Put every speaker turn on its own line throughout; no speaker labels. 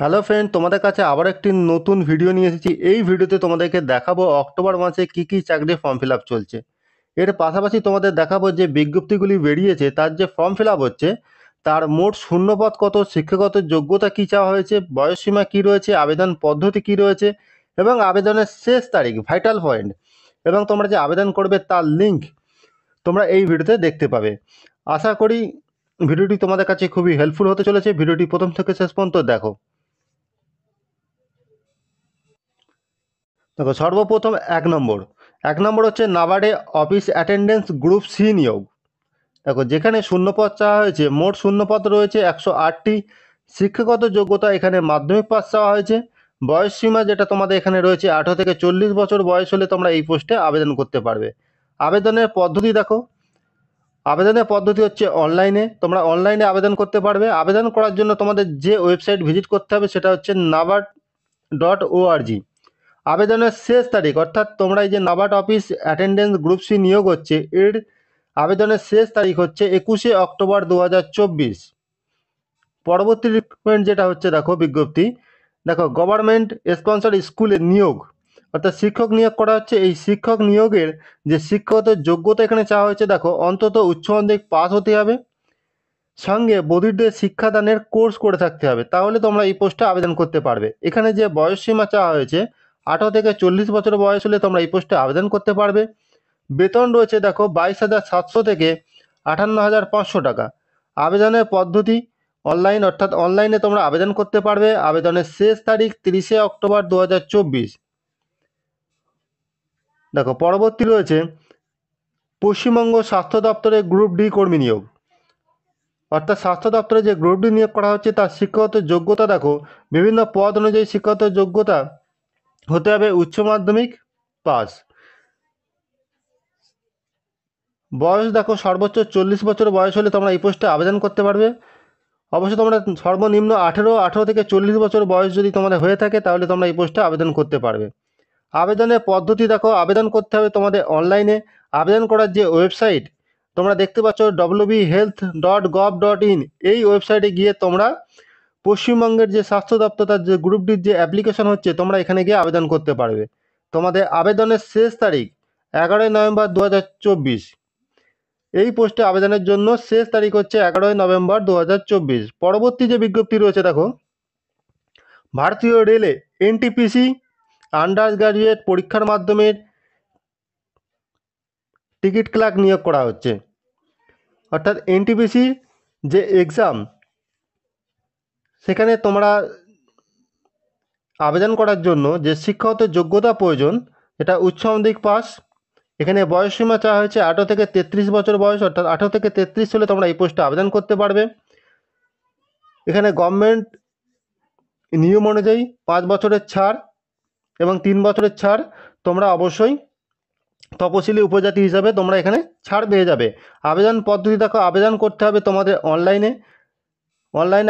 Hello friend, তোমাদের কাছে আবার একটি নতুন ভিডিও নিয়ে এসেছি। এই ভিডিওতে তোমাদেরকে দেখাবো অক্টোবর মাসে কি কি চাকরির ফর্ম ফিল আপ চলছে। এর পাশাপাশি তোমাদের দেখাবো যে বিজ্ঞপ্তিগুলি বেরিয়েছে তার যে ফর্ম ফিল আপ হচ্ছে তার মোট শূন্যপদ কত, শিক্ষাগত যোগ্যতা কী চাওয়া হয়েছে, বয়সসীমা কী রয়েছে, আবেদন পদ্ধতি কী রয়েছে এবং আবেদনের শেষ তারিখ, ভাইটাল পয়েন্ট এবং তোমরা যে আবেদন করবে তার লিঙ্ক তোমরা এই ভিডিওতে দেখতে পাবে। আশা করি ভিডিওটি তোমাদের কাছে খুবই হেল্পফুল হতে চলেছে। ভিডিওটি প্রথম থেকে শেষ পর্যন্ত দেখো। দেখো, সর্বপ্রথম এক নম্বর হচ্ছে নাবার্ডে অফিস অ্যাটেন্ডেন্স গ্রুপ সি নিয়োগ। দেখো, যেখানে শূন্যপদ চাওয়া হয়েছে, মোট শূন্যপদ রয়েছে 108টি। শিক্ষাগত যোগ্যতা এখানে মাধ্যমিক পাস চাওয়া হয়েছে। বয়স সীমা যেটা তোমাদের এখানে রয়েছে 18 থেকে 40 বছর বয়স হলে তোমরা এই পোস্টে আবেদন করতে পারবে। আবেদনের পদ্ধতি দেখো, আবেদনের পদ্ধতি হচ্ছে অনলাইনে, তোমরা অনলাইনে আবেদন করতে পারবে। আবেদন করার জন্য তোমাদের যে ওয়েবসাইট ভিজিট করতে হবে সেটা হচ্ছে NABARD.org। আবেদনের শেষ তারিখ, অর্থাৎ তোমরা এই যে NABARD office attendance group C নিয়োগ হচ্ছে এর আবেদনের শেষ তারিখ হচ্ছে 21শে অক্টোবর 2024। পরবর্তী রিক্রুটমেন্ট যেটা হচ্ছে, দেখো বিজ্ঞপ্তি, দেখো গভর্নমেন্ট স্পন্সর স্কুলে নিয়োগ, অর্থাৎ শিক্ষক নিয়োগ করা হচ্ছে। এই শিক্ষক নিয়োগের যে শিক্ষাগত যোগ্যতা এখানে চাওয়া হয়েছে, দেখো অন্তত উচ্চ মাধ্যমিক পাস হতে হবে, সঙ্গে বধিরদের শিক্ষাদানের কোর্স করে থাকতে হবে, তাহলে তোমরা এই পোস্টে আবেদন করতে পারবে। এখানে যে বয়সসীমা চাওয়া হয়েছে 18 থেকে 40 বছর বয়স হলে তোমরা এই পোস্টে আবেদন করতে পারবে। বেতন রয়েছে দেখো 22,700 থেকে 58,500 টাকা। আবেদনের পদ্ধতি অনলাইন, অর্থাৎ অনলাইনে তোমরা আবেদন করতে পারবে। আবেদনের শেষ তারিখ 30শে অক্টোবর 2024। দেখো, পরবর্তী রয়েছে পশ্চিমবঙ্গ স্বাস্থ্য দপ্তরে গ্রুপ ডি কর্মী নিয়োগ, অর্থাৎ স্বাস্থ্য দপ্তরে যে গ্রুপ ডি নিয়োগ করা হচ্ছে তার শিক্ষাগত যোগ্যতা দেখো, বিভিন্ন পদ অনুযায়ী শিক্ষাগত যোগ্যতা হতে হবে উচ্চ মাধ্যমিক পাস। বয়স দেখো, সর্বোচ্চ 40 বছর বয়স হলে তোমরা এই পোস্টে আবেদন করতে পারবে। অবশ্যই তোমরা সর্বনিম্ন 18 থেকে 40 বছর বয়স যদি তোমাদের হয়ে থাকে তাহলে তোমরা এই পোস্টে আবেদন করতে পারবে। আবেদনের পদ্ধতি দেখো, আবেদন করতে হবে তোমাদের অনলাইনে। আবেদন করার যে ওয়েবসাইট তোমরা দেখতে পাচ্ছ www.health.gov.in, এই ওয়েবসাইটে গিয়ে তোমরা পশ্চিমবঙ্গের যে স্বাস্থ্য দপ্তর তার যে গ্রুপ ডির যে অ্যাপ্লিকেশন হচ্ছে তোমরা এখানে গিয়ে আবেদন করতে পারবে। তোমাদের আবেদনের শেষ তারিখ 11ই নভেম্বর 2024। এই পোস্টে আবেদনের জন্য শেষ তারিখ হচ্ছে 11ই নভেম্বর 2024। পরবর্তী যে বিজ্ঞপ্তি রয়েছে দেখো, ভারতীয় রেলে এনটিপিসি আন্ডার গ্র্যাজুয়েট পরীক্ষার মাধ্যমে টিকিট ক্লার্ক নিয়োগ করা হচ্ছে। অর্থাৎ এনটিপিসি যে এক্সাম, সেখানে তোমরা আবেদন করার জন্য যে শিক্ষাগত যোগ্যতা প্রয়োজন এটা উচ্চ মাধ্যমিক পাস। এখানে বয়সসীমা চাওয়া হয়েছে 18 থেকে 33 বছর বয়স, অর্থাৎ 18 থেকে 33 হলে তোমরা এই পোস্টে আবেদন করতে পারবে। এখানে গভর্নমেন্ট নিয়ম অনুযায়ী 5 বছরের ছাড় এবং 3 বছরের ছাড় তোমরা অবশ্যই তপশিলি উপজাতি হিসাবে তোমরা এখানে ছাড় পেয়ে যাবে। আবেদন পদ্ধতি দেখো, আবেদন করতে হবে তোমাদের অনলাইনে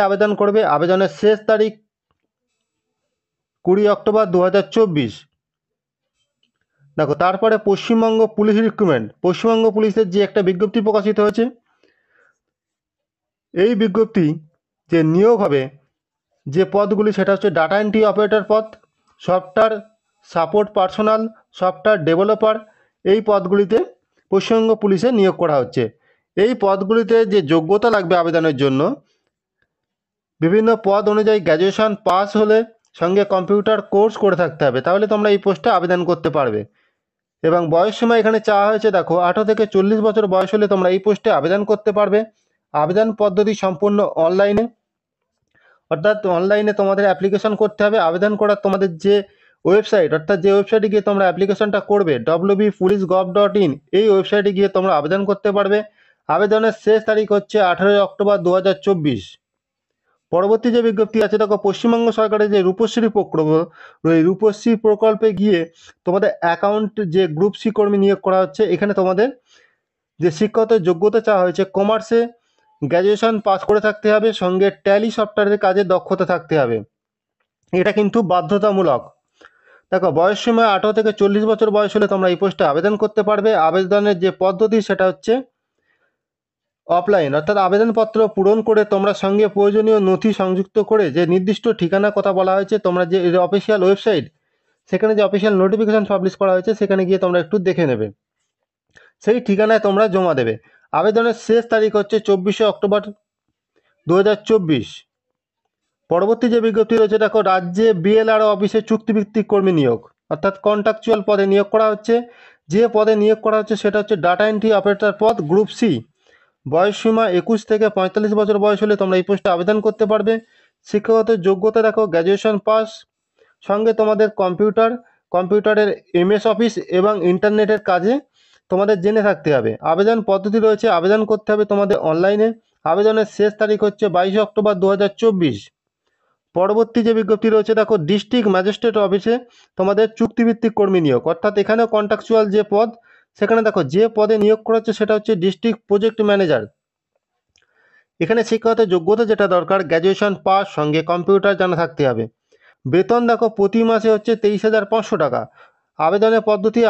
আবেদন করবে। আবেদনের শেষ তারিখ 20 অক্টোবর 2024। দেখো, তারপরে পশ্চিমবঙ্গ পুলিশ রিক্রুটমেন্ট, পশ্চিমবঙ্গ পুলিশের যে একটা বিজ্ঞপ্তি প্রকাশিত হয়েছে, এই বিজ্ঞপ্তি যে নিয়োগ হবে যে পদগুলি সেটা হচ্ছে ডাটা এন্ট্রি অপারেটর পদ, software support personal, software developer. এই পদগুলিতে পশ্চিমবঙ্গ পুলিশে নিয়োগ করা হচ্ছে। এই পদগুলিতে যে যোগ্যতা লাগবে আবেদনের জন্য, বিভিন্ন পদ অনুযায়ী গ্র্যাজুয়েশন পাস হলে সঙ্গে কম্পিউটার কোর্স করে থাকতে হবে, তাহলে তোমরা এই পোস্টে আবেদন করতে পারবে। এবং বয়সসীমা এখানে চাওয়া হয়েছে দেখো 18 থেকে 40 বছর বয়স হলে তোমরা এই পোস্টে আবেদন করতে পারবে। আবেদন পদ্ধতি সম্পূর্ণ অনলাইনে, অর্থাৎ অনলাইনে তোমাদের অ্যাপ্লিকেশন করতে হবে। আবেদন করার তোমাদের যে ওয়েবসাইট, অর্থাৎ যে ওয়েবসাইটে গিয়ে তোমরা অ্যাপ্লিকেশনটা করবে www.police.gov.in, এই ওয়েবসাইটে গিয়ে তোমরা আবেদন করতে পারবে। আবেদনের শেষ তারিখ হচ্ছে 18 অক্টোবর 2024। পরবর্তী যে বিজ্ঞপ্তি আছে দেখো, পশ্চিমবঙ্গ সরকারের যে রূপশ্রী প্রকল্প, ওই রূপশ্রী প্রকল্পে গিয়ে তোমাদের অ্যাকাউন্ট যে গ্রুপ সি কর্মী নিয়োগ করা হচ্ছে। এখানে তোমাদের যে শিক্ষাগত যোগ্যতা চাওয়া হয়েছে, কমার্সে গ্র্যাজুয়েশন পাস করে থাকতে হবে, সঙ্গে ট্যালি সফটওয়্যারের কাজে দক্ষতা থাকতে হবে। এটা কিন্তু বাধ্যতামূলক। দেখো, বয়সসীমা 18 থেকে 40 বছর বয়স হলে তোমরা এই পোস্টে আবেদন করতে পারবে। আবেদনের যে পদ্ধতি সেটা হচ্ছে অফলাইন অর্থাৎ আবেদনপত্র পূরণ করে তোমরা সঙ্গে প্রয়োজনীয় নথি সংযুক্ত করে যে নির্দিষ্ট ঠিকানার কথা বলা হয়েছে, তোমরা যে অফিসিয়াল ওয়েবসাইট, সেখানে যে অফিসিয়াল নোটিফিকেশন পাবলিশ করা হয়েছে সেখানে গিয়ে তোমরা একটু দেখে নেবে, সেই ঠিকানায় তোমরা জমা দেবে। আবেদনের শেষ তারিখ হচ্ছে 24শে অক্টোবর 2024। পরবর্তী যে বিজ্ঞপ্তি রয়েছে দেখো, রাজ্যে বিএলআরও অফিসে চুক্তিভিত্তিক কর্মী নিয়োগ, অর্থাৎ কন্ট্রাকচুয়াল পদে নিয়োগ করা হচ্ছে। যে পদে নিয়োগ করা হচ্ছে সেটা হচ্ছে ডাটা এন্ট্রি অপারেটর পদ, গ্রুপ সি। বয়সসীমা 21 থেকে 45 বছর বয়স হলে তোমরা এই পোস্টে আবেদন করতে পারবে। শিক্ষাগত যোগ্যতা দেখো, গ্র্যাজুয়েশন পাস, সঙ্গে তোমাদের কম্পিউটারের এমএস অফিস এবং ইন্টারনেটের কাজে তোমাদের জেনে থাকতে হবে। আবেদন পদ্ধতি রয়েছে, আবেদন করতে হবে তোমাদের অনলাইনে। আবেদনের শেষ তারিখ হচ্ছে 22শে অক্টোবর 2024। পরবর্তী যে বিজ্ঞপ্তি রয়েছে দেখো, ডিস্ট্রিক্ট ম্যাজিস্ট্রেট অফিসে তোমাদের চুক্তিভিত্তিক কর্মী নিয়োগ, অর্থাৎ এখানেও কন্ট্রাকচুয়াল যে পদ, সেখানে দেখো যে পদে নিয়োগ করা হচ্ছে সেটা হচ্ছে ডিস্ট্রিক্ট প্রজেক্ট ম্যানেজার। এখানে শিক্ষাগত যোগ্যতা যেটা দরকার, গ্র্যাজুয়েশন পাস, সঙ্গে কম্পিউটার জানা থাকতে হবে। বেতন দেখো প্রতি মাসে হচ্ছে 23,500 টাকা। আবেদনের পদ্ধতি,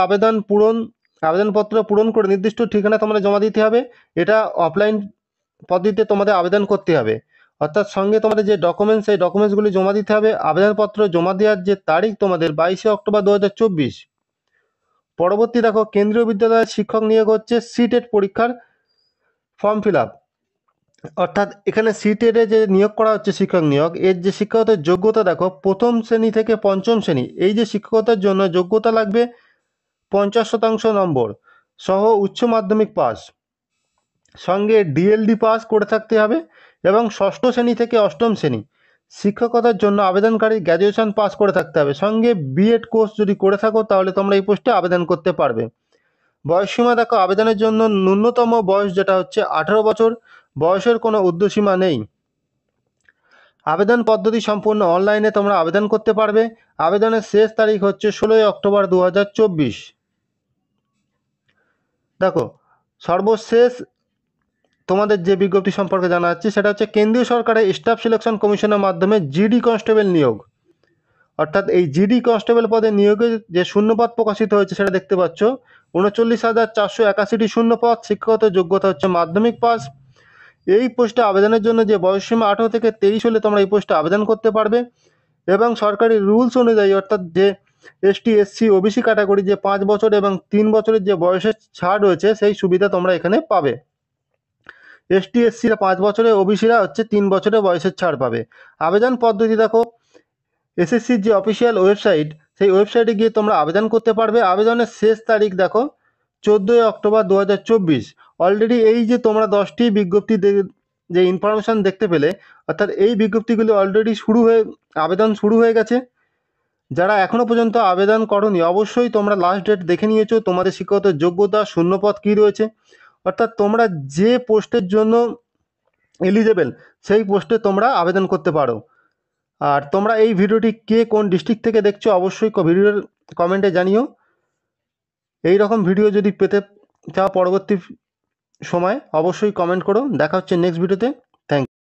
আবেদনপত্র পূরণ করে নির্দিষ্ট ঠিকানা তোমরা জমা দিতে হবে। এটা অফলাইন পদ্ধতিতে তোমাদের আবেদন করতে হবে, অর্থাৎ সঙ্গে তোমাদের যে ডকুমেন্টস, সেই ডকুমেন্টসগুলি জমা দিতে হবে। আবেদনপত্র জমা দেওয়ার যে তারিখ তোমাদের 22শে অক্টোবর 2024। পরবর্তী দেখো, কেন্দ্রীয় বিদ্যালয়ের শিক্ষক নিয়োগ হচ্ছে সিটেট পরীক্ষার ফর্ম ফিল আপ, অর্থাৎ এখানে সিটেটে যে নিয়োগ করা হচ্ছে শিক্ষক নিয়োগ, এর যে শিক্ষাগত যোগ্যতা দেখো, প্রথম শ্রেণী থেকে পঞ্চম শ্রেণী, এই যে শিক্ষকতার জন্য যোগ্যতা লাগবে 50% নম্বর সহ উচ্চ মাধ্যমিক পাস, সঙ্গে ডিএলডি পাস করে থাকতে হবে, এবং ষষ্ঠ শ্রেণী থেকে অষ্টম শ্রেণী শিক্ষকতার জন্য আবেদনকারী গ্র্যাজুয়েশন পাস করে থাকতে হবে। সঙ্গে বিএড কোর্স যদি করে থাকো তাহলে তোমরা এই পোস্টে আবেদন করতে পারবে। বয়সসীমা দেখো, আবেদনের জন্য ন্যূনতম বয়স যেটা হচ্ছে 18 বছর, বয়সের কোনো ঊর্ধ্বসীমা নেই। আবেদন পদ্ধতি সম্পূর্ণ অনলাইনে তোমরা আবেদন করতে পারবে। আবেদনের শেষ তারিখ হচ্ছে 16 অক্টোবর 2024। দেখো, সর্বশেষ তোমাদের যে বিজ্ঞপ্তি সম্পর্কে জানা যাচ্ছে সেটা হচ্ছে কেন্দ্রীয় সরকারের স্টাফ সিলেকশন কমিশনের মাধ্যমে জিডি কনস্টেবল নিয়োগ, অর্থাৎ এই জিডি কনস্টেবল পদে নিয়োগে যে শূন্যপদ প্রকাশিত হয়েছে সেটা দেখতে পাচ্ছ, 39,481টি শূন্যপদ। শিক্ষাগত যোগ্যতা হচ্ছে মাধ্যমিক পাস। এই পোস্টে আবেদনের জন্য যে বয়সসীমা 18 থেকে 23 হলে তোমরা এই পোস্টে আবেদন করতে পারবে, এবং সরকারি রুলস অনুযায়ী, অর্থাৎ যে এসটি এসসি ওবিসি ক্যাটাগরি যে 5 বছর এবং 3 বছরের যে বয়সের ছাড় রয়েছে সেই সুবিধা তোমরা এখানে পাবে। এসটি এসসিরা 5 বছরে, ওবিসিরা হচ্ছে 3 বছরের বয়সের ছাড় পাবে। আবেদন পদ্ধতি দেখো, এসএসসির যে অফিসিয়াল ওয়েবসাইট, সেই ওয়েবসাইটে গিয়ে তোমরা আবেদন করতে পারবে। আবেদনের শেষ তারিখ দেখো 14 অক্টোবর 2024। অলরেডি এই যে তোমরা 10টি বিজ্ঞপ্তি যে ইনফরমেশান দেখতে পেলে, অর্থাৎ এই বিজ্ঞপ্তিগুলি অলরেডি আবেদন শুরু হয়ে গেছে। যারা এখনও পর্যন্ত আবেদন করনি অবশ্যই তোমরা লাস্ট ডেট দেখে নিয়েছো, তোমাদের শিক্ষাগত যোগ্যতা, শূন্যপদ কী রয়েছে, অর্থাৎ তোমরা যে পোস্টের জন্য এলিজেবল সেই পোস্টে তোমরা আবেদন করতে পারো। আর তোমরা এই ভিডিওটি কে কোন ডিস্ট্রিক্ট থেকে দেখছো অবশ্যই ভিডিওর কমেন্টে জানিও। এই রকম ভিডিও যদি পেতে চাও পরবর্তী সময় অবশ্যই কমেন্ট করো। দেখা হচ্ছে নেক্সট ভিডিওতে। Thank you.